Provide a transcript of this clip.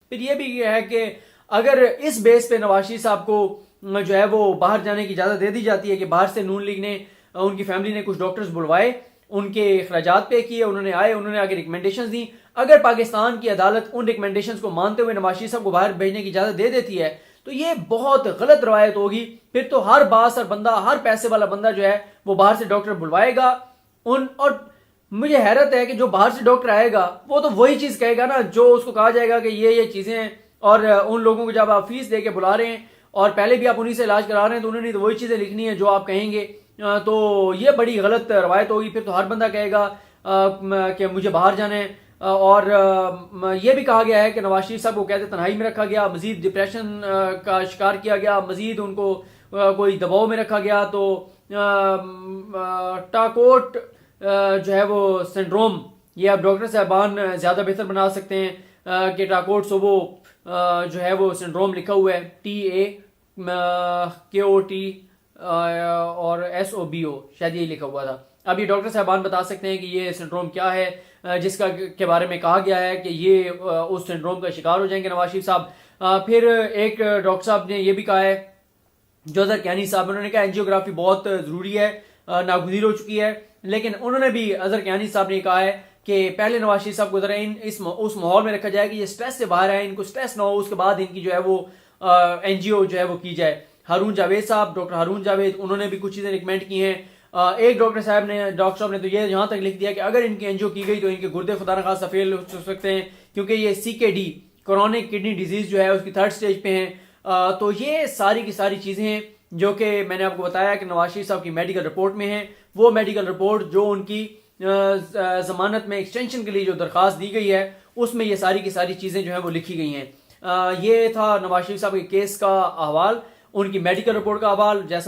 پھر یہ بھی ہے کہ اگر اس بیس پہ نواز شریف صاحب کو جو ہے وہ باہر جانے کی اجازت دے دی جاتی ہے کہ باہر سے نون لیگ نے ان کی فیملی نے کچھ ڈاکٹرز بلوائے, ان کے اخراجات پے کیے, انہوں نے آگے ریکمنڈیشنز دی, اگر پاکستان کی عدالت ان ریکمنڈیشنز کو مانتے ہوئے نواز شریف صاحب کو باہر بھیجنے کی اجازت دے دیتی ہے تو یہ بہت غلط روایت ہوگی. پھر تو ہر باس اور بندہ, ہر پیسے والا بندہ جو ہے وہ باہر سے ڈاکٹر بلوائے گا. اور مجھے حیرت ہے کہ جو باہر سے ڈاکٹر آئے گا وہ تو وہی چیز کہے گا نا جو اس کو کہا جائے گا کہ یہ چیزیں ہیں, اور ان لوگوں کو جب آپ فیس دے کے بلا رہے ہیں اور پہلے بھی آپ انہی سے علاج کرا رہے ہیں تو انہوں نے تو وہی چیزیں لکھنی ہیں جو آپ کہیں گے, تو یہ بڑی غلط روایت ہوگی. پھر تو ہر بندہ کہے گا کہ مجھے باہر جانا ہے. اور یہ بھی کہا گیا ہے کہ نواز شریف صاحب کو کہتے تنہائی میں رکھا گیا, مزید ڈپریشن کا شکار کیا گیا, مزید ان کو کوئی دباؤ میں رکھا گیا. تو ٹاکوٹ جو ہے وہ سنڈروم, یہ آپ ڈاکٹر صاحبان زیادہ بہتر بنا سکتے ہیں کہ ٹاکوٹ صوبو جو ہے وہ سنڈروم لکھا ہوا ہے, TAKOT اور SOBO شاید یہی لکھا ہوا تھا. اب یہ ڈاکٹر صاحبان بتا سکتے ہیں کہ یہ سنڈروم کیا ہے جس کے بارے میں کہا گیا ہے کہ یہ اس سنڈروم کا شکار ہو جائیں گے نواز شریف صاحب. پھر ایک ڈاکٹر صاحب نے یہ بھی کہا ہے, جوہر کیانی صاحب, انہوں نے کہا اینجیوگرافی بہت ضروری ہے, ناگزیر ہو چکی ہے, لیکن انہوں نے بھی اظہر کیانی صاحب نے کہا ہے کہ پہلے نواز شریف صاحب کو ذرا اس ماحول میں رکھا جائے کہ یہ سٹریس سے باہر آئے, ان کو سٹریس نہ ہو, اس کے بعد ان کی جو ہے وہ NGO جو ہے وہ کی جائے. ہارون جاوید صاحب, ڈاکٹر ہارون جاوید, انہوں نے بھی کچھ چیزیں ریکمینڈ کی ہیں. ایک ڈاکٹر صاحب نے تو یہ یہاں تک لکھ دیا کہ اگر ان کی NGO کی گئی تو ان کے گردے خدا نخواستہ فیل ہو سکتے ہیں کیونکہ یہ CKD کرونک کڈنی ڈیزیز جو ہے اس کی 3rd سٹیج پہ ہیں. تو یہ ساری کی ساری چیزیں ہیں جو کہ میں نے آپ کو بتایا کہ نواز شریف صاحب کی میڈیکل رپورٹ میں ہیں. وہ میڈیکل رپورٹ جو ان کی ضمانت میں ایکسٹینشن کے لیے جو درخواست دی گئی ہے اس میں یہ ساری کی ساری چیزیں جو ہیں وہ لکھی گئی ہیں. یہ تھا نواز شریف صاحب کے کیس کا احوال, ان کی میڈیکل رپورٹ کا احوال. جیسا